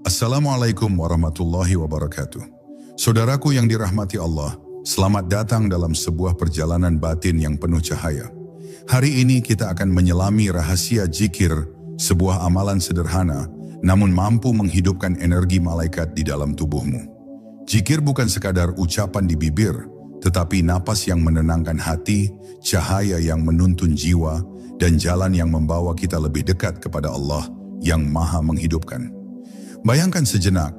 Assalamualaikum warahmatullahi wabarakatuh. Saudaraku yang dirahmati Allah, selamat datang dalam sebuah perjalanan batin yang penuh cahaya. Hari ini kita akan menyelami rahasia zikir, sebuah amalan sederhana, namun mampu menghidupkan energi malaikat di dalam tubuhmu. Zikir bukan sekadar ucapan di bibir, tetapi napas yang menenangkan hati, cahaya yang menuntun jiwa, dan jalan yang membawa kita lebih dekat kepada Allah yang Maha Menghidupkan. Bayangkan sejenak,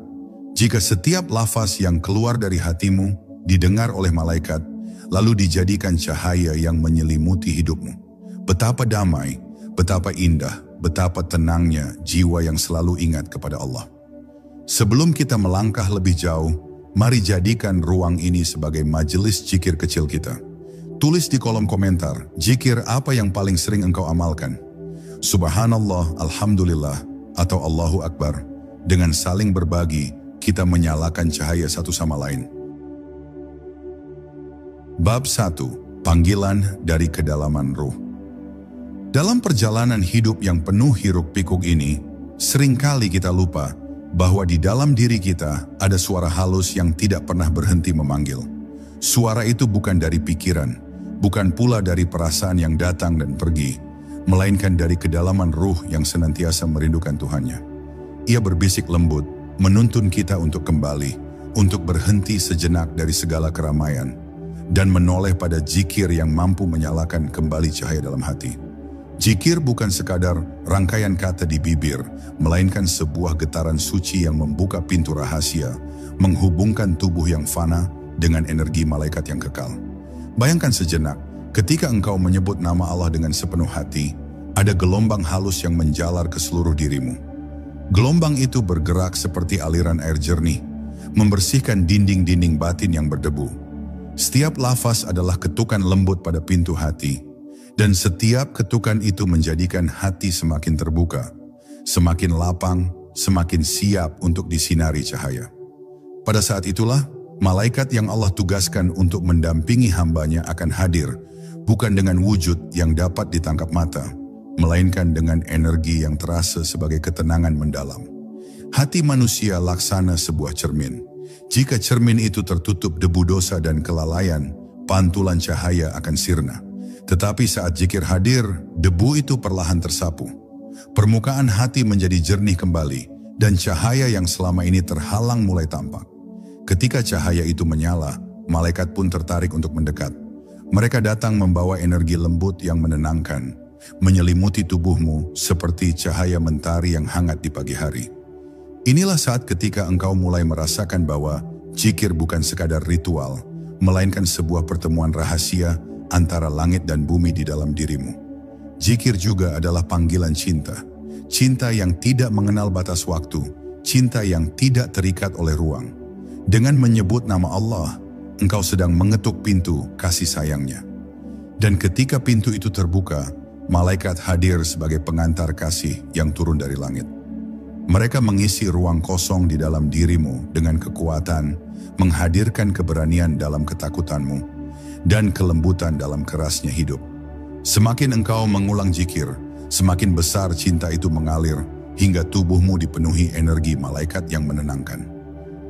jika setiap lafaz yang keluar dari hatimu didengar oleh malaikat, lalu dijadikan cahaya yang menyelimuti hidupmu. Betapa damai, betapa indah, betapa tenangnya jiwa yang selalu ingat kepada Allah. Sebelum kita melangkah lebih jauh, mari jadikan ruang ini sebagai majelis zikir kecil kita. Tulis di kolom komentar, zikir apa yang paling sering engkau amalkan? Subhanallah, Alhamdulillah, atau Allahu Akbar. Dengan saling berbagi, kita menyalakan cahaya satu sama lain. Bab 1. Panggilan dari kedalaman ruh. Dalam perjalanan hidup yang penuh hiruk-pikuk ini, seringkali kita lupa bahwa di dalam diri kita ada suara halus yang tidak pernah berhenti memanggil. Suara itu bukan dari pikiran, bukan pula dari perasaan yang datang dan pergi, melainkan dari kedalaman ruh yang senantiasa merindukan Tuhannya. Ia berbisik lembut, menuntun kita untuk kembali, untuk berhenti sejenak dari segala keramaian, dan menoleh pada zikir yang mampu menyalakan kembali cahaya dalam hati. Zikir bukan sekadar rangkaian kata di bibir, melainkan sebuah getaran suci yang membuka pintu rahasia, menghubungkan tubuh yang fana dengan energi malaikat yang kekal. Bayangkan sejenak, ketika engkau menyebut nama Allah dengan sepenuh hati, ada gelombang halus yang menjalar ke seluruh dirimu. Gelombang itu bergerak seperti aliran air jernih, membersihkan dinding-dinding batin yang berdebu. Setiap lafaz adalah ketukan lembut pada pintu hati, dan setiap ketukan itu menjadikan hati semakin terbuka, semakin lapang, semakin siap untuk disinari cahaya. Pada saat itulah, malaikat yang Allah tugaskan untuk mendampingi hambanya akan hadir, bukan dengan wujud yang dapat ditangkap mata, melainkan dengan energi yang terasa sebagai ketenangan mendalam. Hati manusia laksana sebuah cermin. Jika cermin itu tertutup debu dosa dan kelalaian, pantulan cahaya akan sirna. Tetapi saat zikir hadir, debu itu perlahan tersapu. Permukaan hati menjadi jernih kembali, dan cahaya yang selama ini terhalang mulai tampak. Ketika cahaya itu menyala, malaikat pun tertarik untuk mendekat. Mereka datang membawa energi lembut yang menenangkan, menyelimuti tubuhmu seperti cahaya mentari yang hangat di pagi hari. Inilah saat ketika engkau mulai merasakan bahwa zikir bukan sekadar ritual, melainkan sebuah pertemuan rahasia antara langit dan bumi di dalam dirimu. Zikir juga adalah panggilan cinta, cinta yang tidak mengenal batas waktu, cinta yang tidak terikat oleh ruang. Dengan menyebut nama Allah, engkau sedang mengetuk pintu kasih sayangnya. Dan ketika pintu itu terbuka, malaikat hadir sebagai pengantar kasih yang turun dari langit. Mereka mengisi ruang kosong di dalam dirimu dengan kekuatan, menghadirkan keberanian dalam ketakutanmu, dan kelembutan dalam kerasnya hidup. Semakin engkau mengulang zikir, semakin besar cinta itu mengalir, hingga tubuhmu dipenuhi energi malaikat yang menenangkan.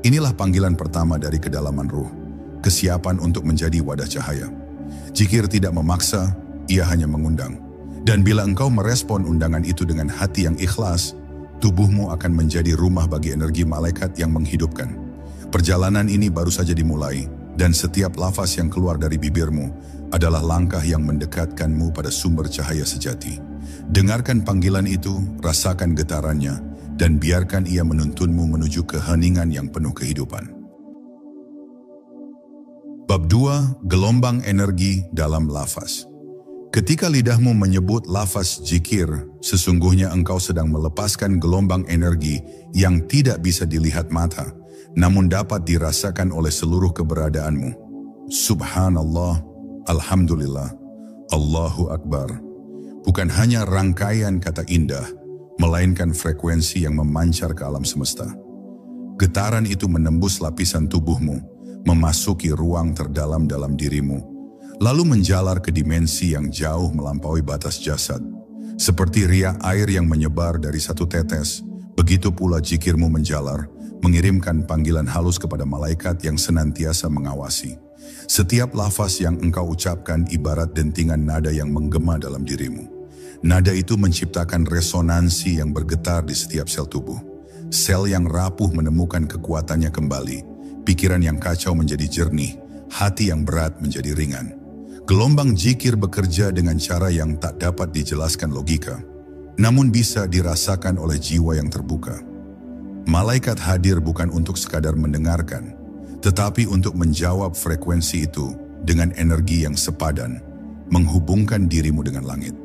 Inilah panggilan pertama dari kedalaman ruh, kesiapan untuk menjadi wadah cahaya. Zikir tidak memaksa, ia hanya mengundang. Dan bila engkau merespon undangan itu dengan hati yang ikhlas, tubuhmu akan menjadi rumah bagi energi malaikat yang menghidupkan. Perjalanan ini baru saja dimulai, dan setiap lafaz yang keluar dari bibirmu adalah langkah yang mendekatkanmu pada sumber cahaya sejati. Dengarkan panggilan itu, rasakan getarannya, dan biarkan ia menuntunmu menuju keheningan yang penuh kehidupan. Bab 2. Gelombang energi dalam lafaz. Ketika lidahmu menyebut lafaz zikir, sesungguhnya engkau sedang melepaskan gelombang energi yang tidak bisa dilihat mata, namun dapat dirasakan oleh seluruh keberadaanmu. Subhanallah, Alhamdulillah, Allahu Akbar. Bukan hanya rangkaian kata indah, melainkan frekuensi yang memancar ke alam semesta. Getaran itu menembus lapisan tubuhmu, memasuki ruang terdalam dalam dirimu, lalu menjalar ke dimensi yang jauh melampaui batas jasad. Seperti riak air yang menyebar dari satu tetes, Begitu pula zikirmu menjalar, mengirimkan panggilan halus kepada malaikat yang senantiasa mengawasi. Setiap lafaz yang engkau ucapkan ibarat dentingan nada yang menggema dalam dirimu. Nada itu menciptakan resonansi yang bergetar di setiap sel tubuh. Sel yang rapuh menemukan kekuatannya kembali, pikiran yang kacau menjadi jernih, hati yang berat menjadi ringan. Gelombang zikir bekerja dengan cara yang tak dapat dijelaskan logika, namun bisa dirasakan oleh jiwa yang terbuka. Malaikat hadir bukan untuk sekadar mendengarkan, tetapi untuk menjawab frekuensi itu dengan energi yang sepadan, menghubungkan dirimu dengan langit.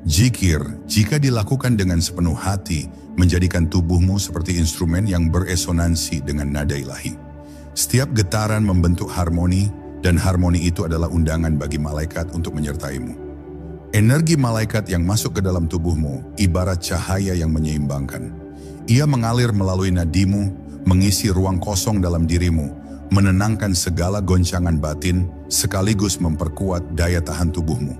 Zikir, jika dilakukan dengan sepenuh hati, menjadikan tubuhmu seperti instrumen yang beresonansi dengan nada ilahi. Setiap getaran membentuk harmoni, dan harmoni itu adalah undangan bagi malaikat untuk menyertaimu. Energi malaikat yang masuk ke dalam tubuhmu ibarat cahaya yang menyeimbangkan. Ia mengalir melalui nadimu, mengisi ruang kosong dalam dirimu, menenangkan segala goncangan batin, sekaligus memperkuat daya tahan tubuhmu.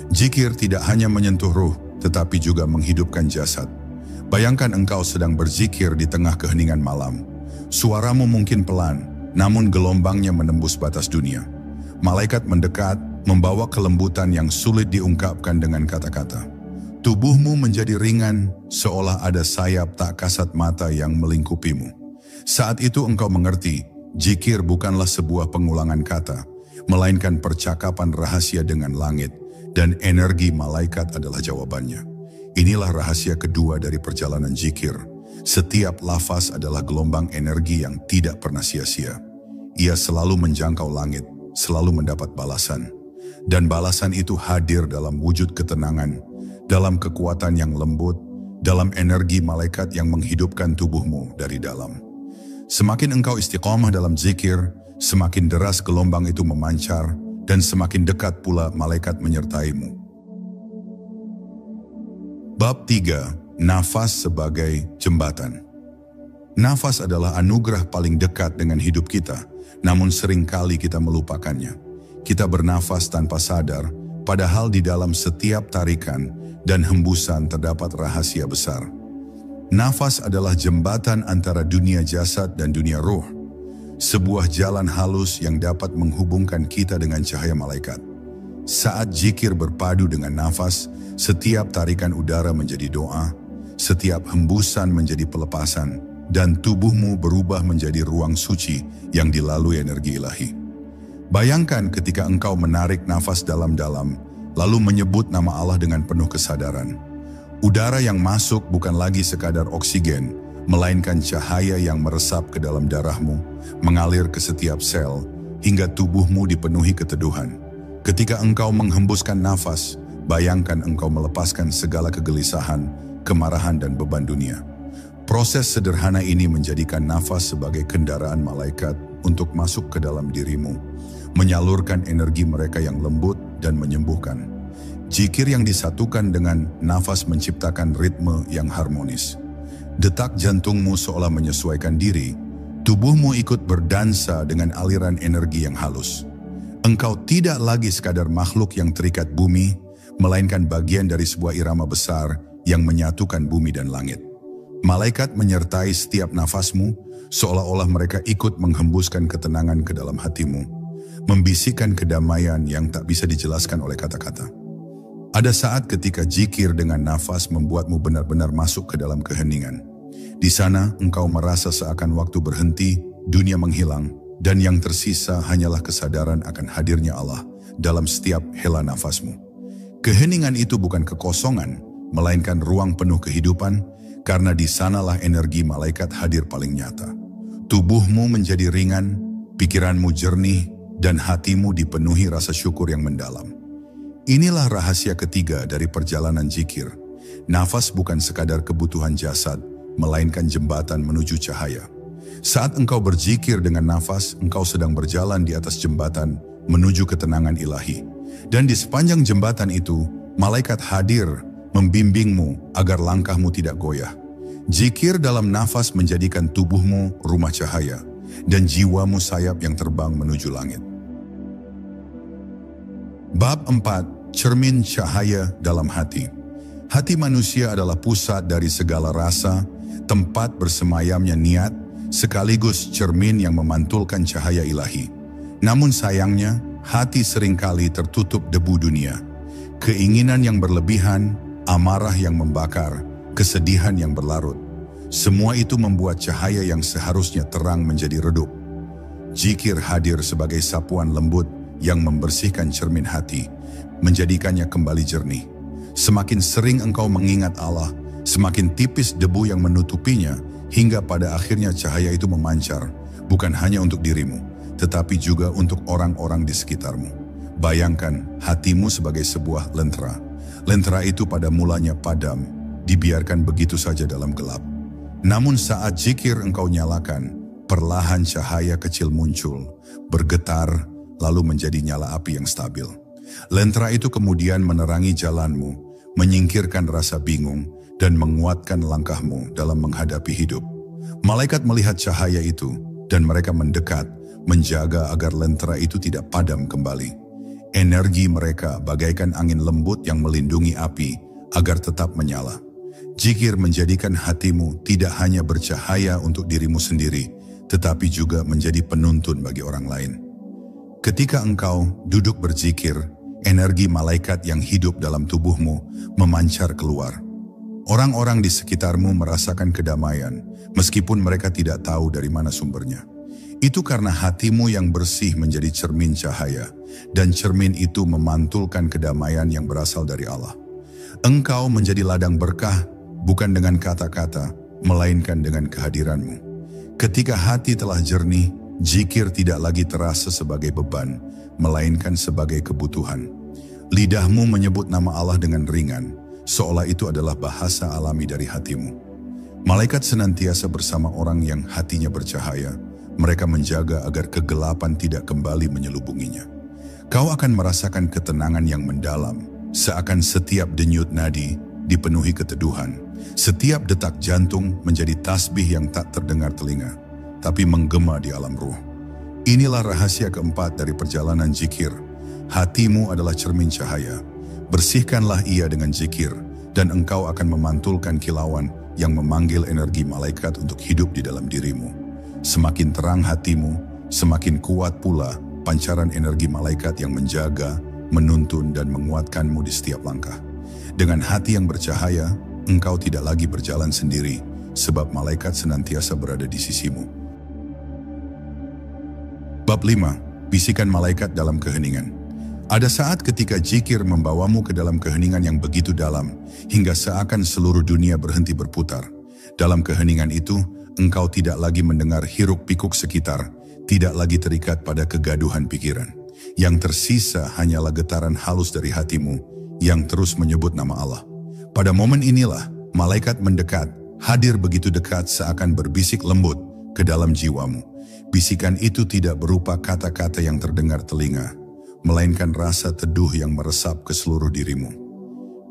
Zikir tidak hanya menyentuh ruh, tetapi juga menghidupkan jasad. Bayangkan engkau sedang berzikir di tengah keheningan malam. Suaramu mungkin pelan, namun gelombangnya menembus batas dunia. Malaikat mendekat, membawa kelembutan yang sulit diungkapkan dengan kata-kata. Tubuhmu menjadi ringan, seolah ada sayap tak kasat mata yang melingkupimu. Saat itu engkau mengerti, zikir bukanlah sebuah pengulangan kata, melainkan percakapan rahasia dengan langit, dan energi malaikat adalah jawabannya. Inilah rahasia kedua dari perjalanan zikir. Setiap lafaz adalah gelombang energi yang tidak pernah sia-sia. Ia selalu menjangkau langit, selalu mendapat balasan. Dan balasan itu hadir dalam wujud ketenangan, dalam kekuatan yang lembut, dalam energi malaikat yang menghidupkan tubuhmu dari dalam. Semakin engkau istiqomah dalam zikir, semakin deras gelombang itu memancar, dan semakin dekat pula malaikat menyertaimu. Bab 3. Nafas sebagai jembatan. Nafas adalah anugerah paling dekat dengan hidup kita, namun seringkali kita melupakannya. Kita bernafas tanpa sadar, padahal di dalam setiap tarikan dan hembusan terdapat rahasia besar. Nafas adalah jembatan antara dunia jasad dan dunia ruh. Sebuah jalan halus yang dapat menghubungkan kita dengan cahaya malaikat. Saat zikir berpadu dengan nafas, setiap tarikan udara menjadi doa, setiap hembusan menjadi pelepasan, dan tubuhmu berubah menjadi ruang suci yang dilalui energi ilahi. Bayangkan ketika engkau menarik nafas dalam-dalam, lalu menyebut nama Allah dengan penuh kesadaran. Udara yang masuk bukan lagi sekadar oksigen, melainkan cahaya yang meresap ke dalam darahmu, mengalir ke setiap sel, hingga tubuhmu dipenuhi keteduhan. Ketika engkau menghembuskan nafas, bayangkan engkau melepaskan segala kegelisahan, kemarahan dan beban dunia. Proses sederhana ini menjadikan nafas sebagai kendaraan malaikat untuk masuk ke dalam dirimu, menyalurkan energi mereka yang lembut dan menyembuhkan. Zikir yang disatukan dengan nafas menciptakan ritme yang harmonis. Detak jantungmu seolah menyesuaikan diri, tubuhmu ikut berdansa dengan aliran energi yang halus. Engkau tidak lagi sekadar makhluk yang terikat bumi, melainkan bagian dari sebuah irama besar yang menyatukan bumi dan langit. Malaikat menyertai setiap nafasmu, seolah-olah mereka ikut menghembuskan ketenangan ke dalam hatimu, membisikkan kedamaian yang tak bisa dijelaskan oleh kata-kata. Ada saat ketika zikir dengan nafas membuatmu benar-benar masuk ke dalam keheningan. Di sana engkau merasa seakan waktu berhenti, dunia menghilang, dan yang tersisa hanyalah kesadaran akan hadirnya Allah dalam setiap hela nafasmu. Keheningan itu bukan kekosongan, melainkan ruang penuh kehidupan, karena di sanalah energi malaikat hadir paling nyata. Tubuhmu menjadi ringan, pikiranmu jernih, dan hatimu dipenuhi rasa syukur yang mendalam. Inilah rahasia ketiga dari perjalanan zikir. Nafas bukan sekadar kebutuhan jasad, melainkan jembatan menuju cahaya. Saat engkau berzikir dengan nafas, engkau sedang berjalan di atas jembatan menuju ketenangan ilahi. Dan di sepanjang jembatan itu, malaikat hadir membimbingmu agar langkahmu tidak goyah. Zikir dalam nafas menjadikan tubuhmu rumah cahaya dan jiwamu sayap yang terbang menuju langit. Bab 4. Cermin cahaya dalam hati. Hati manusia adalah pusat dari segala rasa, tempat bersemayamnya niat, sekaligus cermin yang memantulkan cahaya ilahi. Namun sayangnya, hati seringkali tertutup debu dunia. Keinginan yang berlebihan, amarah yang membakar, kesedihan yang berlarut. Semua itu membuat cahaya yang seharusnya terang menjadi redup. Zikir hadir sebagai sapuan lembut yang membersihkan cermin hati, menjadikannya kembali jernih. Semakin sering engkau mengingat Allah, semakin tipis debu yang menutupinya, hingga pada akhirnya cahaya itu memancar, bukan hanya untuk dirimu, tetapi juga untuk orang-orang di sekitarmu. Bayangkan hatimu sebagai sebuah lentera. Lentera itu pada mulanya padam, dibiarkan begitu saja dalam gelap. Namun saat zikir engkau nyalakan, perlahan cahaya kecil muncul, bergetar, lalu menjadi nyala api yang stabil. Lentera itu kemudian menerangi jalanmu, menyingkirkan rasa bingung, dan menguatkan langkahmu dalam menghadapi hidup. Malaikat melihat cahaya itu, dan mereka mendekat, menjaga agar lentera itu tidak padam kembali. Energi mereka bagaikan angin lembut yang melindungi api, agar tetap menyala. Zikir menjadikan hatimu tidak hanya bercahaya untuk dirimu sendiri, tetapi juga menjadi penuntun bagi orang lain. Ketika engkau duduk berzikir, energi malaikat yang hidup dalam tubuhmu memancar keluar. Orang-orang di sekitarmu merasakan kedamaian, meskipun mereka tidak tahu dari mana sumbernya. Itu karena hatimu yang bersih menjadi cermin cahaya, dan cermin itu memantulkan kedamaian yang berasal dari Allah. Engkau menjadi ladang berkah, bukan dengan kata-kata, melainkan dengan kehadiranmu. Ketika hati telah jernih, zikir tidak lagi terasa sebagai beban, melainkan sebagai kebutuhan. Lidahmu menyebut nama Allah dengan ringan, seolah itu adalah bahasa alami dari hatimu. Malaikat senantiasa bersama orang yang hatinya bercahaya. Mereka menjaga agar kegelapan tidak kembali menyelubunginya. Kau akan merasakan ketenangan yang mendalam, seakan setiap denyut nadi dipenuhi keteduhan. Setiap detak jantung menjadi tasbih yang tak terdengar telinga, tapi menggema di alam ruh. Inilah rahasia keempat dari perjalanan zikir. Hatimu adalah cermin cahaya. Bersihkanlah ia dengan zikir, dan engkau akan memantulkan kilauan yang memanggil energi malaikat untuk hidup di dalam dirimu. Semakin terang hatimu, semakin kuat pula pancaran energi malaikat yang menjaga, menuntun, dan menguatkanmu di setiap langkah. Dengan hati yang bercahaya, engkau tidak lagi berjalan sendiri, sebab malaikat senantiasa berada di sisimu. Bab 5. Bisikan malaikat dalam keheningan. Ada saat ketika zikir membawamu ke dalam keheningan yang begitu dalam, hingga seakan seluruh dunia berhenti berputar. Dalam keheningan itu, engkau tidak lagi mendengar hiruk-pikuk sekitar, tidak lagi terikat pada kegaduhan pikiran. Yang tersisa hanyalah getaran halus dari hatimu, yang terus menyebut nama Allah. Pada momen inilah, malaikat mendekat, hadir begitu dekat seakan berbisik lembut ke dalam jiwamu. Bisikan itu tidak berupa kata-kata yang terdengar telinga, melainkan rasa teduh yang meresap ke seluruh dirimu.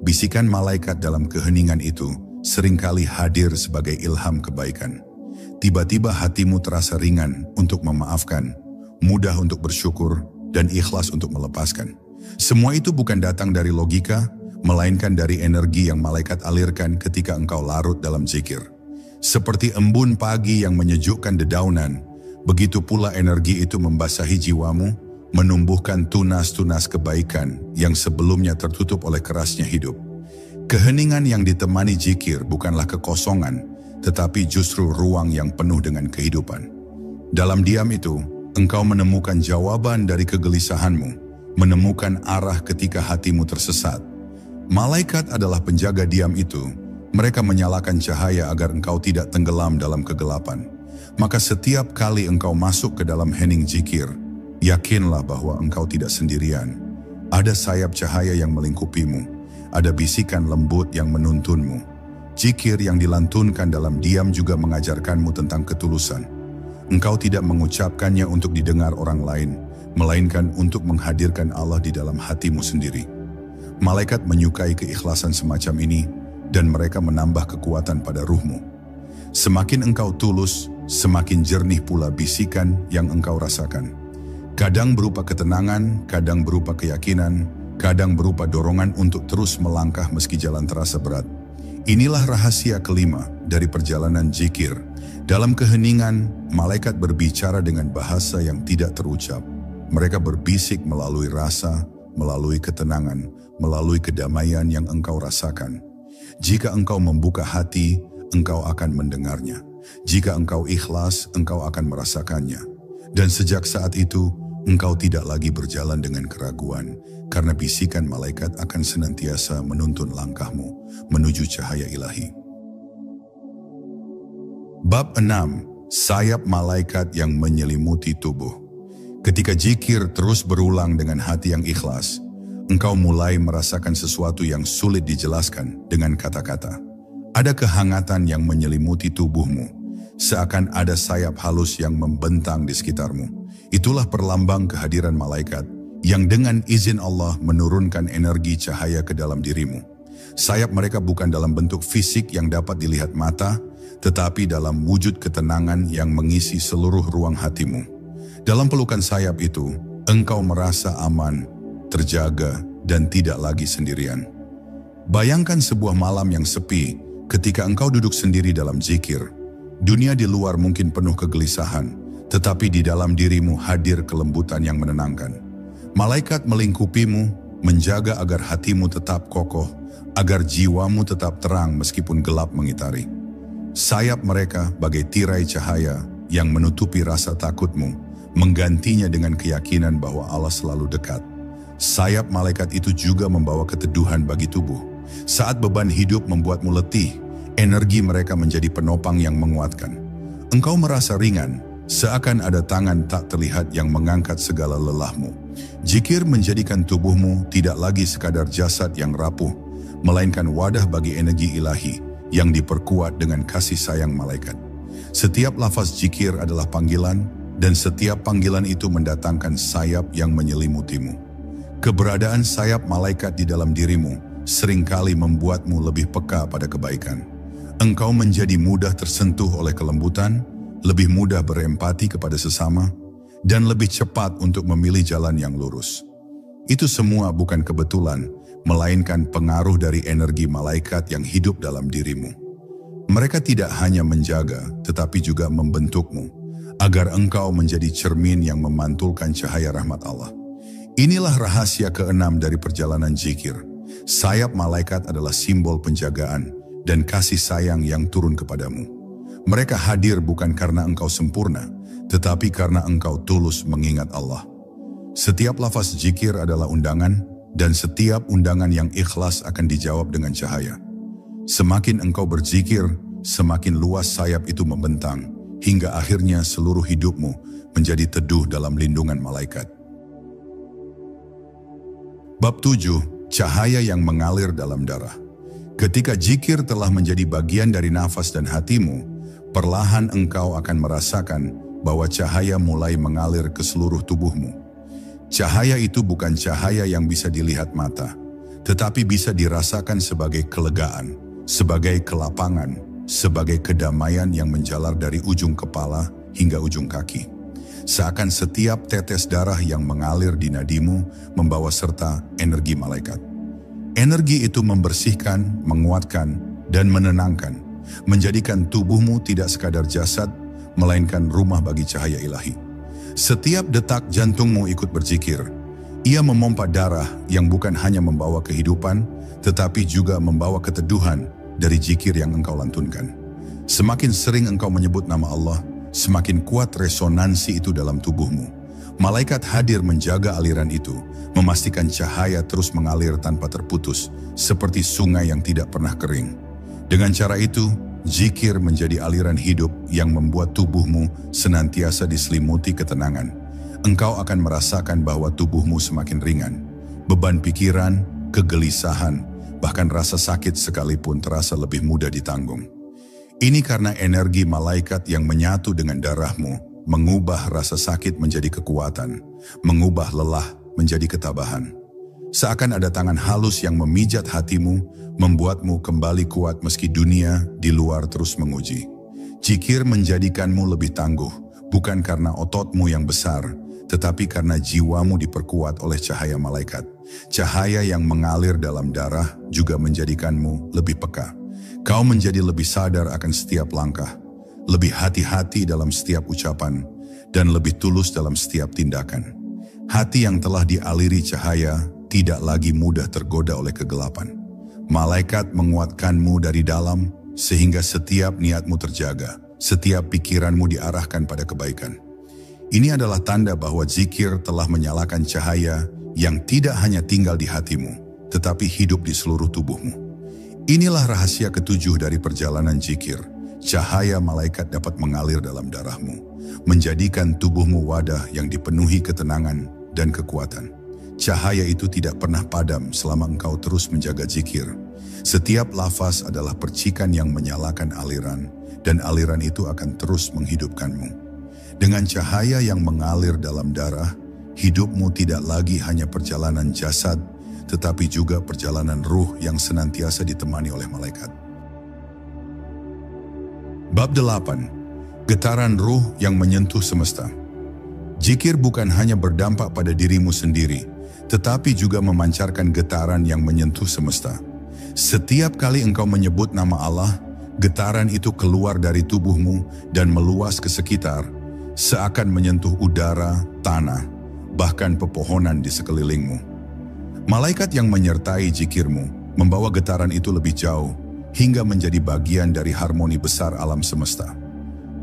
Bisikan malaikat dalam keheningan itu seringkali hadir sebagai ilham kebaikan. Tiba-tiba hatimu terasa ringan untuk memaafkan, mudah untuk bersyukur, dan ikhlas untuk melepaskan. Semua itu bukan datang dari logika, melainkan dari energi yang malaikat alirkan ketika engkau larut dalam zikir. Seperti embun pagi yang menyejukkan dedaunan, begitu pula energi itu membasahi jiwamu, menumbuhkan tunas-tunas kebaikan yang sebelumnya tertutup oleh kerasnya hidup. Keheningan yang ditemani zikir bukanlah kekosongan, tetapi justru ruang yang penuh dengan kehidupan. Dalam diam itu, engkau menemukan jawaban dari kegelisahanmu, menemukan arah ketika hatimu tersesat. Malaikat adalah penjaga diam itu. Mereka menyalakan cahaya agar engkau tidak tenggelam dalam kegelapan. Maka setiap kali engkau masuk ke dalam hening zikir, yakinlah bahwa engkau tidak sendirian. Ada sayap cahaya yang melingkupimu, ada bisikan lembut yang menuntunmu. Zikir yang dilantunkan dalam diam juga mengajarkanmu tentang ketulusan. Engkau tidak mengucapkannya untuk didengar orang lain, melainkan untuk menghadirkan Allah di dalam hatimu sendiri. Malaikat menyukai keikhlasan semacam ini, dan mereka menambah kekuatan pada ruhmu. Semakin engkau tulus, semakin jernih pula bisikan yang engkau rasakan. Kadang berupa ketenangan, kadang berupa keyakinan, kadang berupa dorongan untuk terus melangkah meski jalan terasa berat. Inilah rahasia kelima dari perjalanan zikir. Dalam keheningan, malaikat berbicara dengan bahasa yang tidak terucap. Mereka berbisik melalui rasa, melalui ketenangan, melalui kedamaian yang engkau rasakan. Jika engkau membuka hati, engkau akan mendengarnya. Jika engkau ikhlas, engkau akan merasakannya. Dan sejak saat itu, engkau tidak lagi berjalan dengan keraguan, karena bisikan malaikat akan senantiasa menuntun langkahmu menuju cahaya ilahi. Bab 6. Sayap malaikat yang menyelimuti tubuh. Ketika zikir terus berulang dengan hati yang ikhlas, engkau mulai merasakan sesuatu yang sulit dijelaskan dengan kata-kata. Ada kehangatan yang menyelimuti tubuhmu, seakan ada sayap halus yang membentang di sekitarmu. Itulah perlambang kehadiran malaikat yang dengan izin Allah menurunkan energi cahaya ke dalam dirimu. Sayap mereka bukan dalam bentuk fisik yang dapat dilihat mata, tetapi dalam wujud ketenangan yang mengisi seluruh ruang hatimu. Dalam pelukan sayap itu, engkau merasa aman, terjaga, dan tidak lagi sendirian. Bayangkan sebuah malam yang sepi ketika engkau duduk sendiri dalam zikir. Dunia di luar mungkin penuh kegelisahan, tetapi di dalam dirimu hadir kelembutan yang menenangkan. Malaikat melingkupimu, menjaga agar hatimu tetap kokoh, agar jiwamu tetap terang meskipun gelap mengitari. Sayap mereka bagai tirai cahaya yang menutupi rasa takutmu, menggantinya dengan keyakinan bahwa Allah selalu dekat. Sayap malaikat itu juga membawa keteduhan bagi tubuh. Saat beban hidup membuatmu letih, energi mereka menjadi penopang yang menguatkan. Engkau merasa ringan, seakan ada tangan tak terlihat yang mengangkat segala lelahmu. Zikir menjadikan tubuhmu tidak lagi sekadar jasad yang rapuh, melainkan wadah bagi energi ilahi yang diperkuat dengan kasih sayang malaikat. Setiap lafaz zikir adalah panggilan, dan setiap panggilan itu mendatangkan sayap yang menyelimutimu. Keberadaan sayap malaikat di dalam dirimu seringkali membuatmu lebih peka pada kebaikan. Engkau menjadi mudah tersentuh oleh kelembutan, lebih mudah berempati kepada sesama, dan lebih cepat untuk memilih jalan yang lurus. Itu semua bukan kebetulan, melainkan pengaruh dari energi malaikat yang hidup dalam dirimu. Mereka tidak hanya menjaga, tetapi juga membentukmu, agar engkau menjadi cermin yang memantulkan cahaya rahmat Allah. Inilah rahasia keenam dari perjalanan zikir. Sayap malaikat adalah simbol penjagaan dan kasih sayang yang turun kepadamu. Mereka hadir bukan karena engkau sempurna, tetapi karena engkau tulus mengingat Allah. Setiap lafaz zikir adalah undangan, dan setiap undangan yang ikhlas akan dijawab dengan cahaya. Semakin engkau berzikir, semakin luas sayap itu membentang, hingga akhirnya seluruh hidupmu menjadi teduh dalam lindungan malaikat. Bab 7. Cahaya yang mengalir dalam darah. Ketika zikir telah menjadi bagian dari nafas dan hatimu, perlahan engkau akan merasakan bahwa cahaya mulai mengalir ke seluruh tubuhmu. Cahaya itu bukan cahaya yang bisa dilihat mata, tetapi bisa dirasakan sebagai kelegaan, sebagai kelapangan, sebagai kedamaian yang menjalar dari ujung kepala hingga ujung kaki. Seakan setiap tetes darah yang mengalir di nadimu membawa serta energi malaikat. Energi itu membersihkan, menguatkan, dan menenangkan, menjadikan tubuhmu tidak sekadar jasad, melainkan rumah bagi cahaya ilahi. Setiap detak jantungmu ikut berzikir. Ia memompa darah yang bukan hanya membawa kehidupan, tetapi juga membawa keteduhan dari zikir yang engkau lantunkan. Semakin sering engkau menyebut nama Allah, semakin kuat resonansi itu dalam tubuhmu. Malaikat hadir menjaga aliran itu, memastikan cahaya terus mengalir tanpa terputus, seperti sungai yang tidak pernah kering. Dengan cara itu, zikir menjadi aliran hidup yang membuat tubuhmu senantiasa diselimuti ketenangan. Engkau akan merasakan bahwa tubuhmu semakin ringan. Beban pikiran, kegelisahan, bahkan rasa sakit sekalipun terasa lebih mudah ditanggung. Ini karena energi malaikat yang menyatu dengan darahmu mengubah rasa sakit menjadi kekuatan, mengubah lelah menjadi ketabahan. Seakan ada tangan halus yang memijat hatimu, membuatmu kembali kuat meski dunia di luar terus menguji. Zikir menjadikanmu lebih tangguh, bukan karena ototmu yang besar, tetapi karena jiwamu diperkuat oleh cahaya malaikat. Cahaya yang mengalir dalam darah juga menjadikanmu lebih peka. Kau menjadi lebih sadar akan setiap langkah, lebih hati-hati dalam setiap ucapan, dan lebih tulus dalam setiap tindakan. Hati yang telah dialiri cahaya tidak lagi mudah tergoda oleh kegelapan. Malaikat menguatkanmu dari dalam, sehingga setiap niatmu terjaga, setiap pikiranmu diarahkan pada kebaikan. Ini adalah tanda bahwa zikir telah menyalakan cahaya yang tidak hanya tinggal di hatimu, tetapi hidup di seluruh tubuhmu. Inilah rahasia ketujuh dari perjalanan zikir. Cahaya malaikat dapat mengalir dalam darahmu, menjadikan tubuhmu wadah yang dipenuhi ketenangan dan kekuatan. Cahaya itu tidak pernah padam selama engkau terus menjaga zikir. Setiap lafaz adalah percikan yang menyalakan aliran, dan aliran itu akan terus menghidupkanmu. Dengan cahaya yang mengalir dalam darah, hidupmu tidak lagi hanya perjalanan jasad, tetapi juga perjalanan ruh yang senantiasa ditemani oleh malaikat. Bab 8. Getaran ruh yang menyentuh semesta. Zikir bukan hanya berdampak pada dirimu sendiri, tetapi juga memancarkan getaran yang menyentuh semesta. Setiap kali engkau menyebut nama Allah, getaran itu keluar dari tubuhmu dan meluas ke sekitar, seakan menyentuh udara, tanah, bahkan pepohonan di sekelilingmu. Malaikat yang menyertai zikirmu membawa getaran itu lebih jauh hingga menjadi bagian dari harmoni besar alam semesta.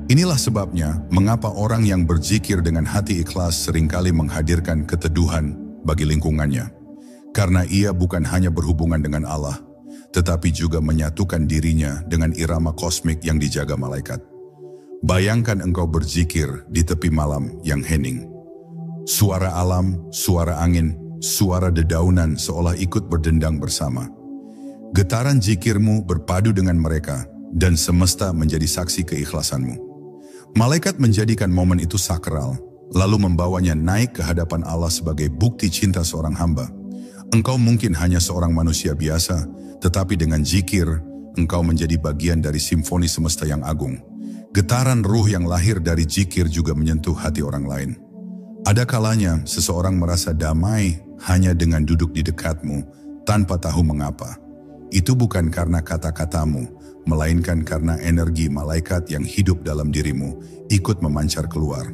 Inilah sebabnya mengapa orang yang berzikir dengan hati ikhlas seringkali menghadirkan keteduhan bagi lingkungannya. Karena ia bukan hanya berhubungan dengan Allah, tetapi juga menyatukan dirinya dengan irama kosmik yang dijaga malaikat. Bayangkan engkau berzikir di tepi malam yang hening. Suara alam, suara angin, suara dedaunan seolah ikut berdendang bersama. Getaran zikirmu berpadu dengan mereka dan semesta menjadi saksi keikhlasanmu. Malaikat menjadikan momen itu sakral, lalu membawanya naik ke hadapan Allah sebagai bukti cinta seorang hamba. Engkau mungkin hanya seorang manusia biasa, tetapi dengan zikir, engkau menjadi bagian dari simfoni semesta yang agung. Getaran ruh yang lahir dari zikir juga menyentuh hati orang lain. Ada kalanya seseorang merasa damai hanya dengan duduk di dekatmu tanpa tahu mengapa. Itu bukan karena kata-katamu, melainkan karena energi malaikat yang hidup dalam dirimu ikut memancar keluar.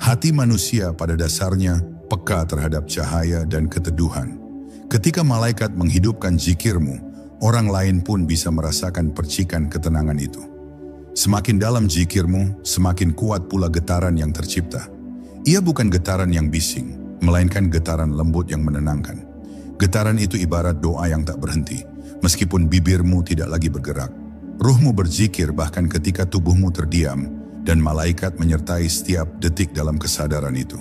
Hati manusia pada dasarnya peka terhadap cahaya dan keteduhan. Ketika malaikat menghidupkan zikirmu, orang lain pun bisa merasakan percikan ketenangan itu. Semakin dalam zikirmu, semakin kuat pula getaran yang tercipta. Ia bukan getaran yang bising, melainkan getaran lembut yang menenangkan. Getaran itu ibarat doa yang tak berhenti, meskipun bibirmu tidak lagi bergerak. Ruhmu berzikir bahkan ketika tubuhmu terdiam, dan malaikat menyertai setiap detik dalam kesadaran itu.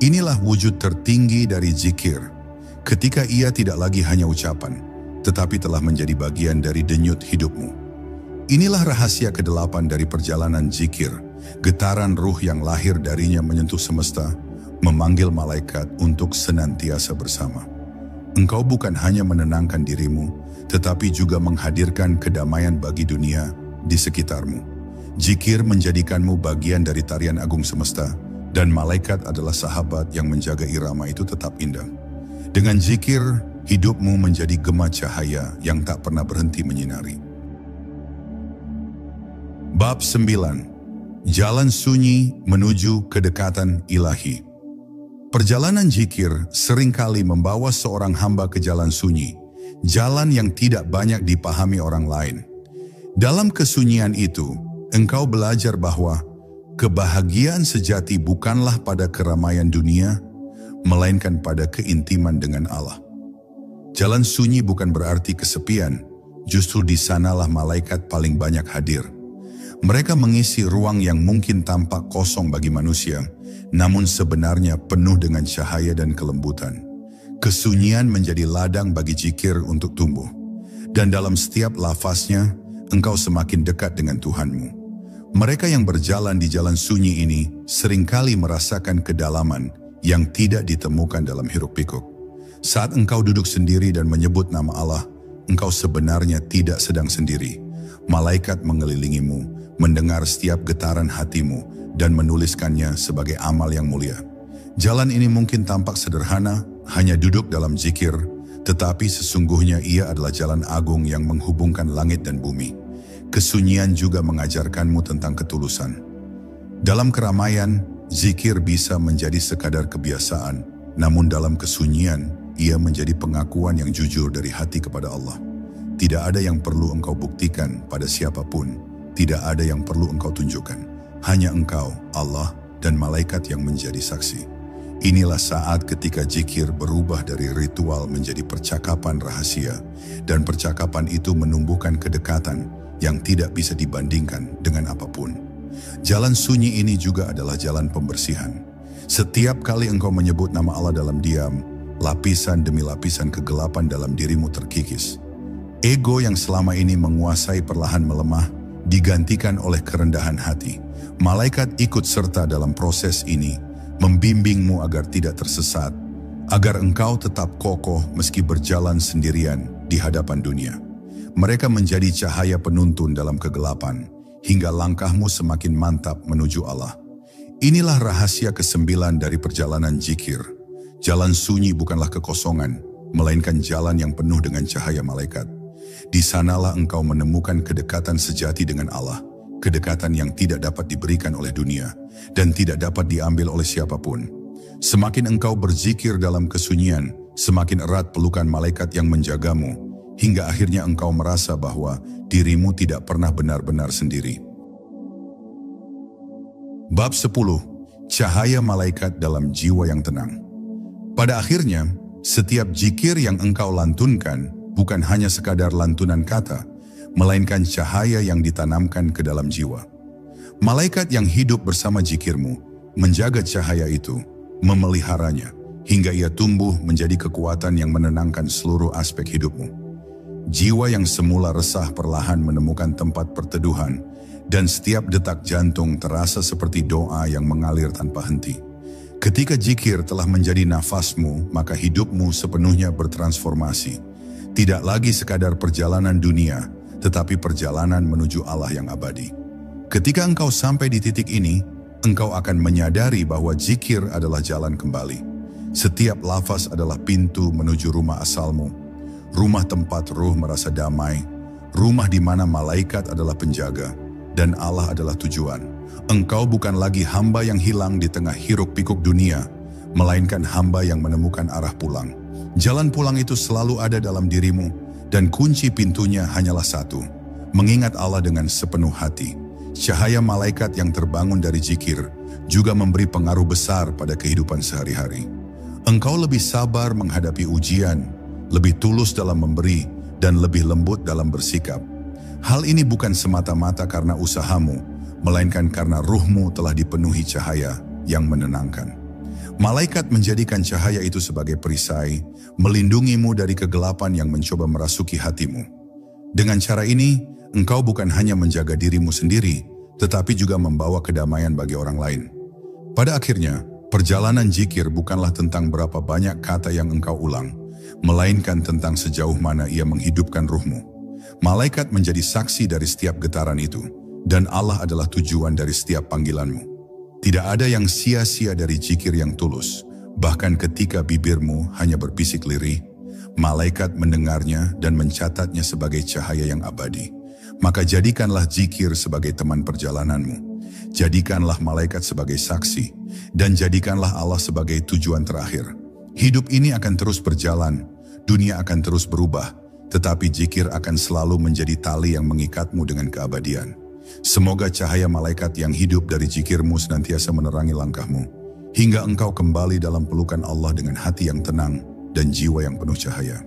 Inilah wujud tertinggi dari zikir, ketika ia tidak lagi hanya ucapan, tetapi telah menjadi bagian dari denyut hidupmu. Inilah rahasia ke-8 dari perjalanan zikir. Getaran ruh yang lahir darinya menyentuh semesta, memanggil malaikat untuk senantiasa bersama. Engkau bukan hanya menenangkan dirimu, tetapi juga menghadirkan kedamaian bagi dunia di sekitarmu. Zikir menjadikanmu bagian dari tarian agung semesta, dan malaikat adalah sahabat yang menjaga irama itu tetap indah. Dengan zikir, hidupmu menjadi gema cahaya yang tak pernah berhenti menyinari. Bab 9. Jalan sunyi menuju kedekatan ilahi. Perjalanan zikir seringkali membawa seorang hamba ke jalan sunyi, jalan yang tidak banyak dipahami orang lain. Dalam kesunyian itu, engkau belajar bahwa kebahagiaan sejati bukanlah pada keramaian dunia, melainkan pada keintiman dengan Allah. Jalan sunyi bukan berarti kesepian, justru di sanalah malaikat paling banyak hadir. Mereka mengisi ruang yang mungkin tampak kosong bagi manusia, namun sebenarnya penuh dengan cahaya dan kelembutan. Kesunyian menjadi ladang bagi zikir untuk tumbuh. Dan dalam setiap lafaznya, engkau semakin dekat dengan Tuhanmu. Mereka yang berjalan di jalan sunyi ini seringkali merasakan kedalaman yang tidak ditemukan dalam hiruk-pikuk. Saat engkau duduk sendiri dan menyebut nama Allah, engkau sebenarnya tidak sedang sendiri. Malaikat mengelilingimu, mendengar setiap getaran hatimu, dan menuliskannya sebagai amal yang mulia. Jalan ini mungkin tampak sederhana, hanya duduk dalam zikir, tetapi sesungguhnya ia adalah jalan agung yang menghubungkan langit dan bumi. Kesunyian juga mengajarkanmu tentang ketulusan. Dalam keramaian, zikir bisa menjadi sekadar kebiasaan, namun dalam kesunyian, ia menjadi pengakuan yang jujur dari hati kepada Allah. Tidak ada yang perlu engkau buktikan pada siapapun, tidak ada yang perlu engkau tunjukkan. Hanya engkau, Allah, dan malaikat yang menjadi saksi. Inilah saat ketika zikir berubah dari ritual menjadi percakapan rahasia, dan percakapan itu menumbuhkan kedekatan yang tidak bisa dibandingkan dengan apapun. Jalan sunyi ini juga adalah jalan pembersihan. Setiap kali engkau menyebut nama Allah dalam diam, lapisan demi lapisan kegelapan dalam dirimu terkikis. Ego yang selama ini menguasai perlahan melemah, digantikan oleh kerendahan hati. Malaikat ikut serta dalam proses ini, membimbingmu agar tidak tersesat, agar engkau tetap kokoh meski berjalan sendirian di hadapan dunia. Mereka menjadi cahaya penuntun dalam kegelapan, hingga langkahmu semakin mantap menuju Allah. Inilah rahasia ke-9 dari perjalanan zikir. Jalan sunyi bukanlah kekosongan, melainkan jalan yang penuh dengan cahaya malaikat. Di sanalah engkau menemukan kedekatan sejati dengan Allah, kedekatan yang tidak dapat diberikan oleh dunia, dan tidak dapat diambil oleh siapapun. Semakin engkau berzikir dalam kesunyian, semakin erat pelukan malaikat yang menjagamu, hingga akhirnya engkau merasa bahwa dirimu tidak pernah benar-benar sendiri. Bab 10. Cahaya malaikat dalam jiwa yang tenang. Pada akhirnya, setiap zikir yang engkau lantunkan bukan hanya sekadar lantunan kata, melainkan cahaya yang ditanamkan ke dalam jiwa. Malaikat yang hidup bersama zikirmu menjaga cahaya itu, memeliharanya, hingga ia tumbuh menjadi kekuatan yang menenangkan seluruh aspek hidupmu. Jiwa yang semula resah perlahan menemukan tempat perteduhan, dan setiap detak jantung terasa seperti doa yang mengalir tanpa henti. Ketika zikir telah menjadi nafasmu, maka hidupmu sepenuhnya bertransformasi. Tidak lagi sekadar perjalanan dunia, tetapi perjalanan menuju Allah yang abadi. Ketika engkau sampai di titik ini, engkau akan menyadari bahwa zikir adalah jalan kembali. Setiap lafaz adalah pintu menuju rumah asalmu, rumah tempat ruh merasa damai, rumah di mana malaikat adalah penjaga, dan Allah adalah tujuan. Engkau bukan lagi hamba yang hilang di tengah hiruk-pikuk dunia, melainkan hamba yang menemukan arah pulang. Jalan pulang itu selalu ada dalam dirimu, dan kunci pintunya hanyalah satu: mengingat Allah dengan sepenuh hati. Cahaya malaikat yang terbangun dari zikir juga memberi pengaruh besar pada kehidupan sehari-hari. Engkau lebih sabar menghadapi ujian, lebih tulus dalam memberi, dan lebih lembut dalam bersikap. Hal ini bukan semata-mata karena usahamu, melainkan karena ruhmu telah dipenuhi cahaya yang menenangkan. Malaikat menjadikan cahaya itu sebagai perisai, melindungimu dari kegelapan yang mencoba merasuki hatimu. Dengan cara ini, engkau bukan hanya menjaga dirimu sendiri, tetapi juga membawa kedamaian bagi orang lain. Pada akhirnya, perjalanan zikir bukanlah tentang berapa banyak kata yang engkau ulang, melainkan tentang sejauh mana ia menghidupkan ruhmu. Malaikat menjadi saksi dari setiap getaran itu, dan Allah adalah tujuan dari setiap panggilanmu. Tidak ada yang sia-sia dari zikir yang tulus, bahkan ketika bibirmu hanya berbisik lirih, malaikat mendengarnya dan mencatatnya sebagai cahaya yang abadi. Maka jadikanlah zikir sebagai teman perjalananmu, jadikanlah malaikat sebagai saksi, dan jadikanlah Allah sebagai tujuan terakhir. Hidup ini akan terus berjalan, dunia akan terus berubah, tetapi zikir akan selalu menjadi tali yang mengikatmu dengan keabadian. Semoga cahaya malaikat yang hidup dari zikirmu senantiasa menerangi langkahmu, hingga engkau kembali dalam pelukan Allah dengan hati yang tenang dan jiwa yang penuh cahaya.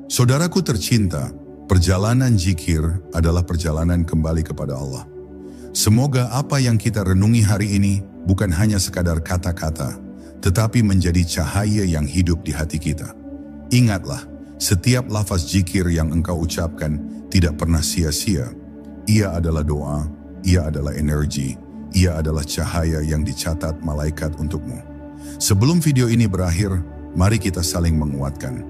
Saudaraku tercinta, perjalanan zikir adalah perjalanan kembali kepada Allah. Semoga apa yang kita renungi hari ini bukan hanya sekadar kata-kata, tetapi menjadi cahaya yang hidup di hati kita. Ingatlah, setiap lafaz zikir yang engkau ucapkan tidak pernah sia-sia. Ia adalah doa, ia adalah energi, ia adalah cahaya yang dicatat malaikat untukmu. Sebelum video ini berakhir, mari kita saling menguatkan.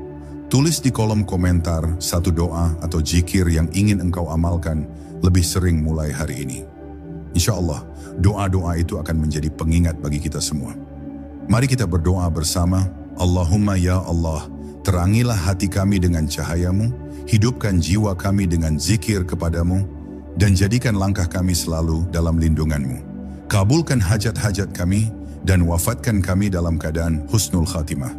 Tulis di kolom komentar satu doa atau zikir yang ingin engkau amalkan lebih sering mulai hari ini. Insya Allah, doa-doa itu akan menjadi pengingat bagi kita semua. Mari kita berdoa bersama. Allahumma ya Allah, terangilah hati kami dengan cahayamu, hidupkan jiwa kami dengan zikir kepadamu, dan jadikan langkah kami selalu dalam lindunganmu. Kabulkan hajat-hajat kami, dan wafatkan kami dalam keadaan husnul khatimah.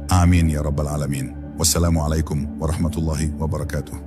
Amin ya rabbal alamin. Wassalamualaikum warahmatullahi wabarakatuh.